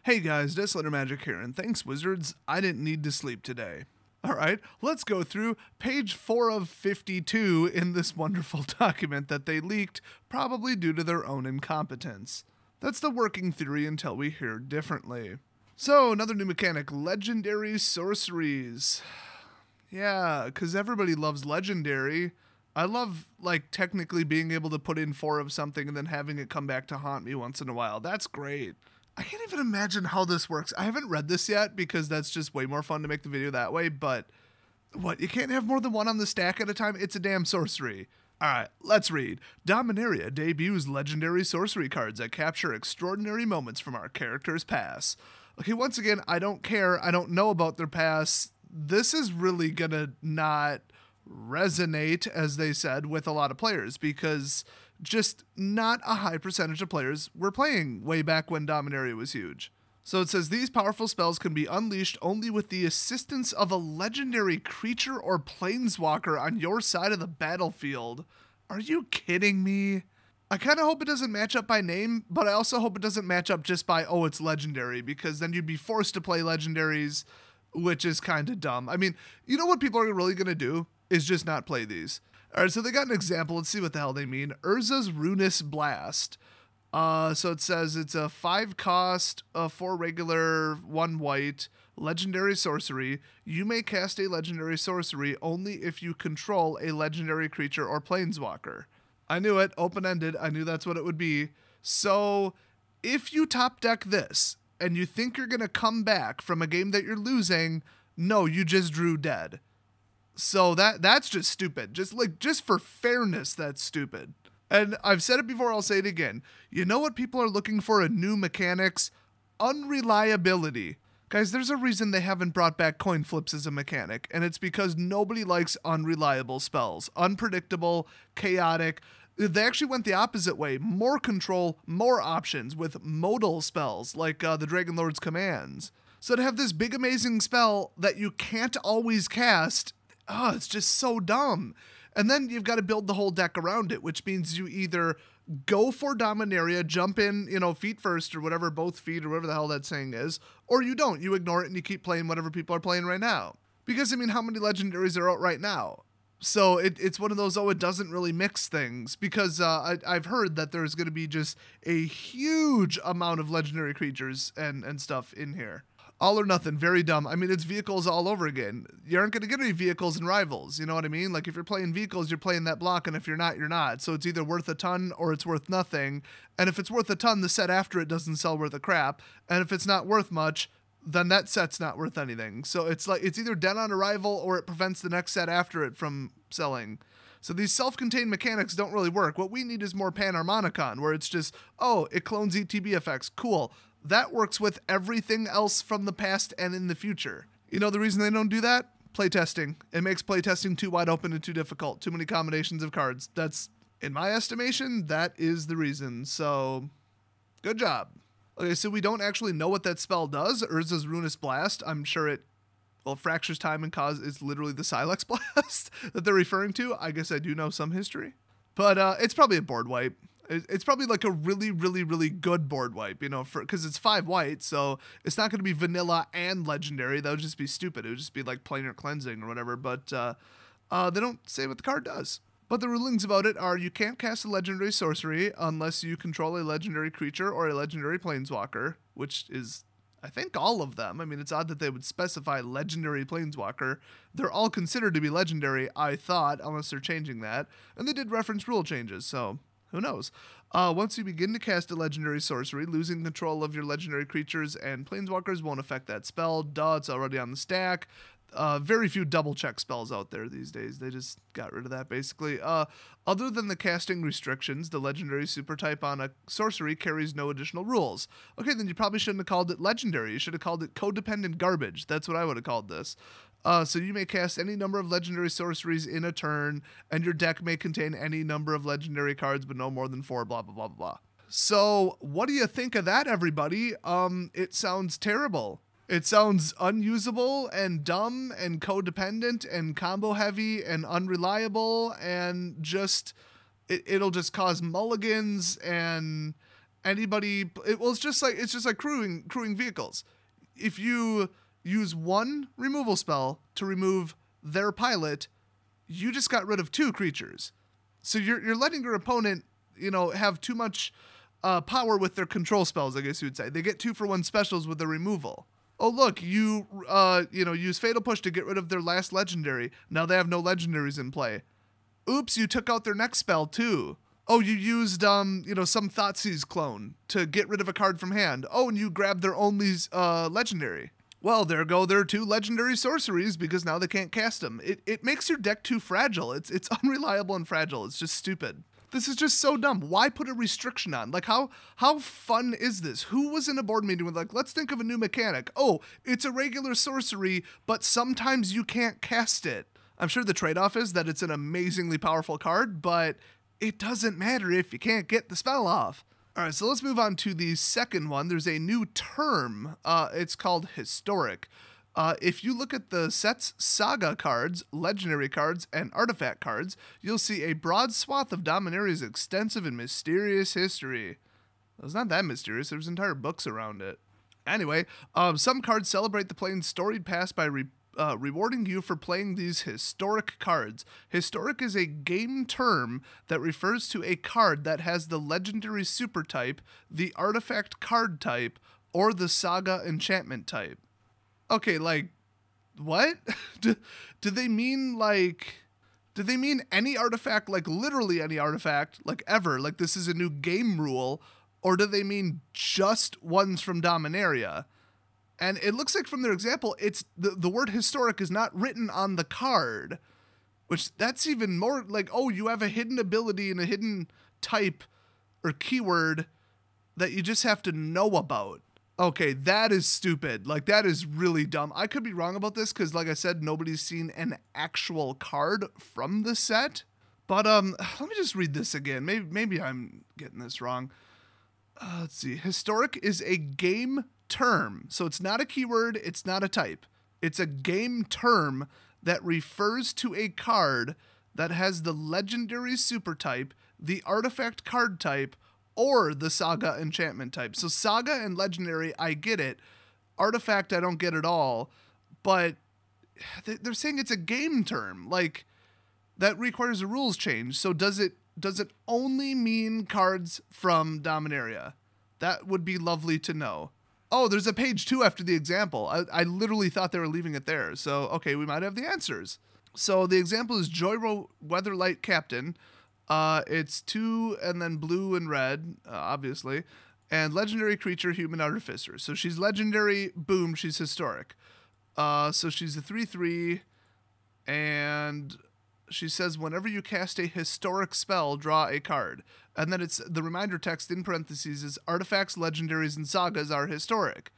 Hey guys, Desolator Magic here, and thanks Wizards, I didn't need to sleep today. Alright, let's go through page 4 of 52 in this wonderful document that they leaked, probably due to their own incompetence. That's the working theory until we hear differently. So, another new mechanic, Legendary Sorceries. Yeah, because everybody loves Legendary. I love, technically being able to put in 4 of something and then having it come back to haunt me once in a while. That's great. I can't even imagine how this works. I haven't read this yet because that's just way more fun to make the video that way, but what, you can't have more than one on the stack at a time? It's a damn sorcery. Alright, let's read. Dominaria debuts legendary sorcery cards that capture extraordinary moments from our character's past. Okay, once again, I don't care. I don't know about their past. This is really gonna not resonate, as they said, with a lot of players because just not a high percentage of players were playing way back when Dominaria was huge. So it says these powerful spells can be unleashed only with the assistance of a legendary creature or planeswalker on your side of the battlefield. Are you kidding me? I kind of hope it doesn't match up by name, but I also hope it doesn't match up just by, oh, it's legendary, because then you'd be forced to play legendaries, which is kind of dumb. I mean, you know what people are really going to do is just not play these. All right, so they got an example. Let's see what the hell they mean. Urza's Ruinous Blast. So it says it's a 5 cost, 4 regular, 1 white, legendary sorcery. You may cast a legendary sorcery only if you control a legendary creature or planeswalker. I knew it, open-ended. I knew that's what it would be. So if you top deck this and you think you're going to come back from a game that you're losing, no, you just drew dead. So that's just stupid. Just for fairness, that's stupid. And I've said it before, I'll say it again. You know what people are looking for in new mechanics? Unreliability. Guys, there's a reason they haven't brought back coin flips as a mechanic, and it's because nobody likes unreliable spells. Unpredictable, chaotic. They actually went the opposite way. More control, more options with modal spells like the Dragon Lord's Commands. So to have this big amazing spell that you can't always cast, oh, it's just so dumb. And then you've got to build the whole deck around it, which means you either go for Dominaria, jump in, feet first or whatever, both feet or whatever the hell that saying is, or you don't. You ignore it and you keep playing whatever people are playing right now. Because, I mean, how many legendaries are out right now? So it's one of those, it doesn't really mix things, because I've heard that there's going to be just a huge amount of legendary creatures and stuff in here. All or nothing, very dumb. I mean, it's vehicles all over again. You aren't going to get any vehicles and rivals, you know what I mean? Like, if you're playing vehicles, you're playing that block, and if you're not, you're not. So it's either worth a ton or it's worth nothing. And if it's worth a ton, the set after it doesn't sell worth a crap. And if it's not worth much, then that set's not worth anything. So it's either dead on arrival or it prevents the next set after it from selling. So these self-contained mechanics don't really work. What we need is more Panharmonicon, where it's just, oh, it clones ETB effects. Cool. That works with everything else from the past and in the future. You know the reason they don't do that? Playtesting. It makes playtesting too wide open and too difficult. Too many combinations of cards. That's, in my estimation, that is the reason. So, good job. Okay, so we don't actually know what that spell does. Urza's Ruinous Blast. I'm sure it, fractures time and cause is literally the Silex Blast that they're referring to. I guess I do know some history. But it's probably a board wipe. It's probably like a really, really, really good board wipe, because it's 5 white, so it's not going to be vanilla and legendary. That would just be stupid. It would just be like planar cleansing or whatever, but they don't say what the card does. But the rulings about it are you can't cast a legendary sorcery unless you control a legendary creature or a legendary planeswalker, which is, I think, all of them. I mean, it's odd that they would specify legendary planeswalker. They're all considered to be legendary, I thought, unless they're changing that. And they did reference rule changes, so who knows? Once you begin to cast a legendary sorcery, losing control of your legendary creatures and planeswalkers won't affect that spell. Duh, it's already on the stack. Very few double check spells out there these days. They just got rid of that, basically. Other than the casting restrictions, the legendary super type on a sorcery carries no additional rules. Okay, then you probably shouldn't have called it legendary. You should have called it codependent garbage. That's what I would have called this. So you may cast any number of legendary sorceries in a turn, and your deck may contain any number of legendary cards, but no more than 4, blah, blah, blah, blah. So what do you think of that, everybody? It sounds terrible. It sounds unusable and dumb and codependent and combo heavy and unreliable and just, it'll just cause mulligans and It's just like crewing vehicles. If you use one removal spell to remove their pilot, you just got rid of 2 creatures. So you're letting your opponent, have too much power with their control spells, I guess you would say. They get 2-for-1 specials with their removal. Oh, look, you use Fatal Push to get rid of their last legendary. Now they have no legendaries in play. Oops, you took out their next spell too. Oh, you used, some Thoughtseize clone to get rid of a card from hand. Oh, and you grabbed their only legendary. Well, there go their 2 legendary sorceries because now they can't cast them. It makes your deck too fragile. It's unreliable and fragile. It's just stupid. This is just so dumb. Why put a restriction on? Like, how fun is this? Who was in a board meeting with, like, let's think of a new mechanic. Oh, it's a regular sorcery, but sometimes you can't cast it. I'm sure the trade-off is that it's an amazingly powerful card, but it doesn't matter if you can't get the spell off. All right, so let's move on to the second one. There's a new term. It's called historic. If you look at the set's saga cards, legendary cards, and artifact cards, you'll see a broad swath of Dominaria's extensive and mysterious history. It was not that mysterious. There's entire books around it. Anyway, some cards celebrate the playing storied past by rewarding you for playing these historic cards. Historic is a game term that refers to a card that has the legendary super type, the artifact card type, or the saga enchantment type. Okay, like, what? do they mean, like, do they mean any artifact, like literally any artifact, like ever, like this is a new game rule, or do they mean just ones from Dominaria? And it looks like from their example, it's the word historic is not written on the card, which that's even more like, oh, you have a hidden ability and a hidden type or keyword that you just have to know about. Okay, that is stupid. Like, that is really dumb. I could be wrong about this because, like I said, nobody's seen an actual card from the set. But let me just read this again. Maybe I'm getting this wrong. Let's see. Historic is a game term. So it's not a keyword. It's not a type. It's a game term that refers to a card that has the legendary super type, the artifact card type, or the saga enchantment type. So saga and legendary, I get it. Artifact, I don't get at all. But they're saying it's a game term. Like, that requires a rules change. So does it only mean cards from Dominaria? That would be lovely to know. Oh, there's a page 2 after the example. I literally thought they were leaving it there. So, okay, we might have the answers. So the example is Joyro Weatherlight Captain. It's 2 and then blue and red, obviously. And legendary creature, human artificer. So she's legendary, boom, she's historic. So she's a 3/3, and she says whenever you cast a historic spell, draw a card. And then it's the reminder text in parentheses is artifacts, legendaries, and sagas are historic.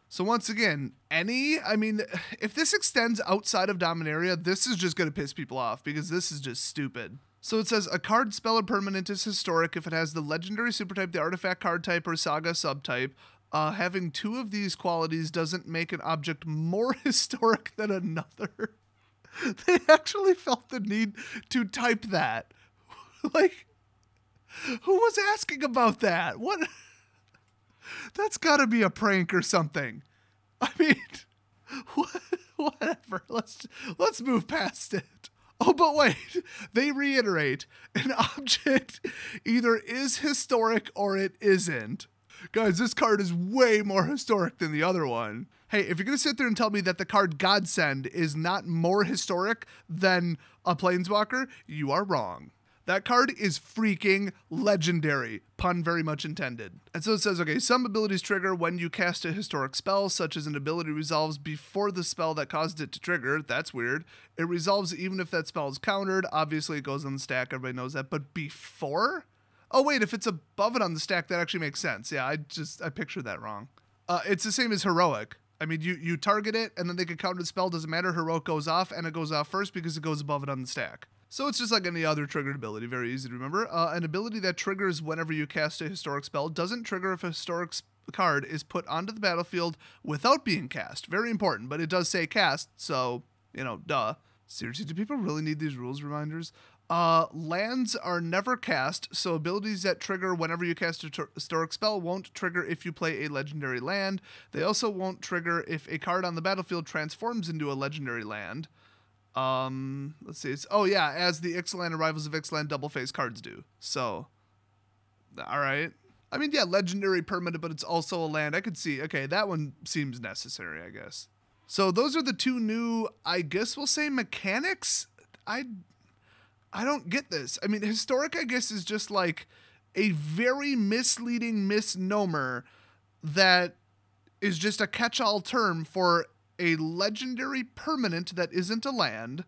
So once again, if this extends outside of Dominaria, this is just going to piss people off because this is just stupid. So it says a card, spell, or permanent is historic if it has the legendary supertype, the artifact card type, or saga subtype. Having 2 of these qualities doesn't make an object more historic than another. They actually felt the need to type that. Like, who was asking about that? What? That's got to be a prank or something. I mean, whatever. Let's move past it. Oh, but wait, they reiterate, an object either is historic or it isn't. Guys, this card is way more historic than the other one. Hey, if you're going to sit there and tell me that the card Godsend is not more historic than a Planeswalker, you are wrong. That card is freaking legendary. Pun very much intended. And so it says, okay, some abilities trigger when you cast a historic spell, such as an ability resolves before the spell that caused it to trigger. That's weird. It resolves even if that spell is countered. Obviously, it goes on the stack. Everybody knows that. But before? Oh, wait, if it's above it on the stack, that actually makes sense. Yeah, I pictured that wrong. It's the same as Heroic. I mean, you target it, and then they can counter the spell. Doesn't matter. Heroic goes off, and it goes off first because it goes above it on the stack. So it's just like any other triggered ability, very easy to remember. An ability that triggers whenever you cast a historic spell doesn't trigger if a historic card is put onto the battlefield without being cast. Very important, but it does say cast, so, duh. Seriously, do people really need these rules reminders? Lands are never cast, so abilities that trigger whenever you cast a historic spell won't trigger if you play a legendary land. They also won't trigger if a card on the battlefield transforms into a legendary land. Let's see. Oh yeah, as the Ixalan Arrivals of Ixalan double face cards do. So, all right. I mean, yeah, legendary permanent, but it's also a land. I could see. Okay, that one seems necessary, I guess. So those are the two new, I guess we'll say, mechanics. I don't get this. I mean, historic, I guess, is just like a very misleading misnomer that is just a catch-all term for a legendary permanent that isn't a land.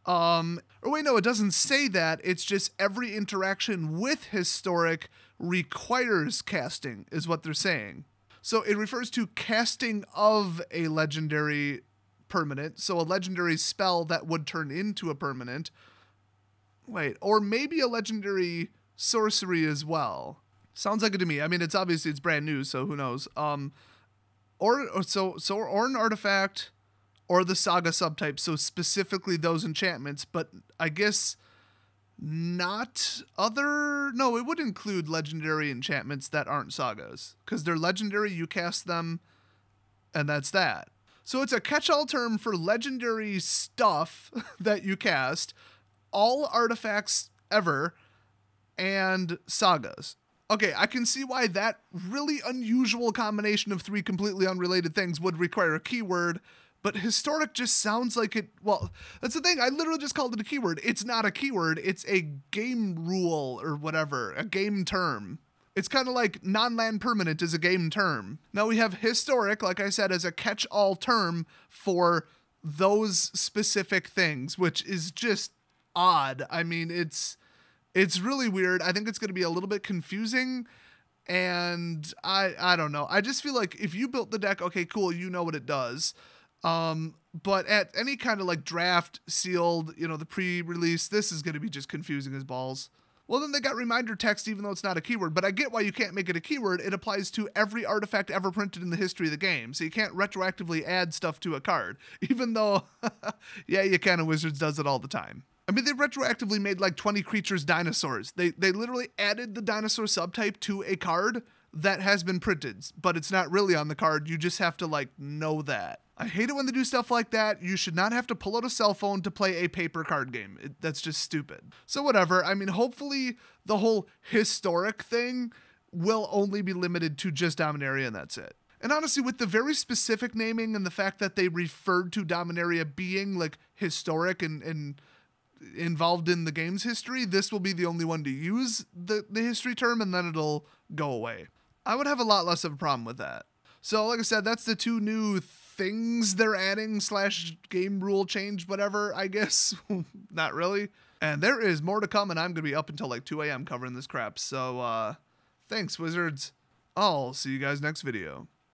Or wait, no, it doesn't say that. It's just every interaction with historic requires casting, is what they're saying. So it refers to casting of a legendary permanent. So a legendary spell that would turn into a permanent. Wait, or maybe a legendary sorcery as well. Sounds like it to me. I mean, it's obviously it's brand new, so who knows? Or an artifact, or the saga subtype. So specifically those enchantments, but I guess not other. No, it would include legendary enchantments that aren't sagas, because they're legendary. You cast them, and that's that. So it's a catch-all term for legendary stuff that you cast, all artifacts ever, and sagas. Okay, I can see why that really unusual combination of three completely unrelated things would require a keyword, but historic just sounds like it. Well, that's the thing. I literally just called it a keyword. It's not a keyword. It's a game rule or whatever, a game term. It's kind of like non-land permanent is a game term. Now we have historic, like I said, as a catch-all term for those specific things, which is just odd. I mean, it's really weird. I think it's going to be a little bit confusing, and I don't know. I just feel like if you built the deck, okay, cool, you know what it does. But at any kind of like draft, sealed, the pre-release, this is going to be just confusing as balls. Well, then they got reminder text, even though it's not a keyword, but I get why you can't make it a keyword. It applies to every artifact ever printed in the history of the game, so you can't retroactively add stuff to a card, even though, yeah, you can, and Wizards does it all the time. I mean, they retroactively made like 20 creatures dinosaurs. They literally added the dinosaur subtype to a card that has been printed, but it's not really on the card. You just have to like know that. I hate it when they do stuff like that. You should not have to pull out a cell phone to play a paper card game. That's just stupid. So whatever. I mean, hopefully the whole historic thing will only be limited to just Dominaria, and that's it. And honestly, with the very specific naming and the fact that they referred to Dominaria being like historic and involved in the game's history, this will be the only one to use the history term, and then it'll go away. I would have a lot less of a problem with that. So like I said, that's the two new things they're adding / game rule change, whatever, I guess. Not really. And there is more to come, and I'm going to be up until like 2 a.m. covering this crap. So thanks, Wizards. I'll see you guys next video.